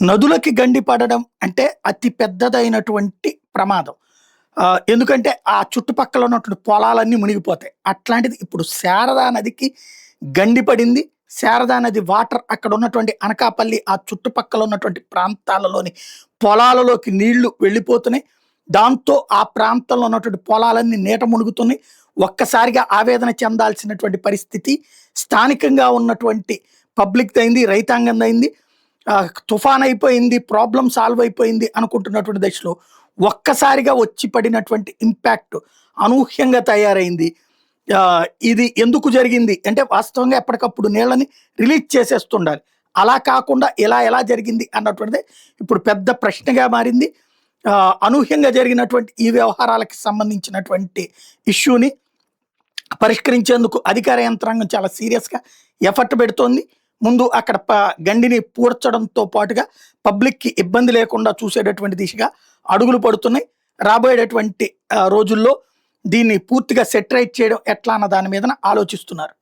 నదులకి గండి పడడం అంటే అతి పెద్దదైనటువంటి ప్రమాదం. ఎందుకంటే ఆ చుట్టుపక్కల ఉన్నటువంటి పొలాలన్నీ మునిగిపోతాయి. అట్లాంటిది ఇప్పుడు శారదా నదికి గండి పడింది. శారదా నది వాటర్ అక్కడ ఉన్నటువంటి అనకాపల్లి ఆ చుట్టుపక్కల ఉన్నటువంటి ప్రాంతాలలోని పొలాలలోకి నీళ్లు వెళ్ళిపోతున్నాయి. దాంతో ఆ ప్రాంతంలో ఉన్నటువంటి పొలాలన్నీ నీట మునుగుతున్నాయి. ఒక్కసారిగా ఆవేదన చెందాల్సినటువంటి పరిస్థితి స్థానికంగా ఉన్నటువంటి పబ్లిక్‌దయింది, రైతాంగందయింది. తుఫాన్ అయిపోయింది, ప్రాబ్లమ్ సాల్వ్ అయిపోయింది అనుకుంటున్నటువంటి దశలో ఒక్కసారిగా వచ్చి పడినటువంటి ఇంపాక్ట్ అనూహ్యంగా తయారైంది. ఇది ఎందుకు జరిగింది అంటే వాస్తవంగా ఎప్పటికప్పుడు నీళ్ళని రిలీజ్ చేసేస్తుండాలి. అలా కాకుండా ఎలా జరిగింది అన్నటువంటిది ఇప్పుడు పెద్ద ప్రశ్నగా మారింది. అనూహ్యంగా జరిగినటువంటి ఈ వ్యవహారాలకు సంబంధించినటువంటి ఇష్యూని పరిష్కరించేందుకు అధికార యంత్రాంగం చాలా సీరియస్‌గా ఎఫర్ట్ పెడుతోంది. ముందు అక్కడ గండిని పూడ్చడంతో పాటుగా పబ్లిక్‌కి ఇబ్బంది లేకుండా చూసేటటువంటి దిశగా అడుగులు పడుతున్నాయి. రాబోయేటటువంటి రోజుల్లో దీన్ని పూర్తిగా సెటరైట్ చేయడం ఎట్లా అన్న దాని మీదన ఆలోచిస్తున్నారు.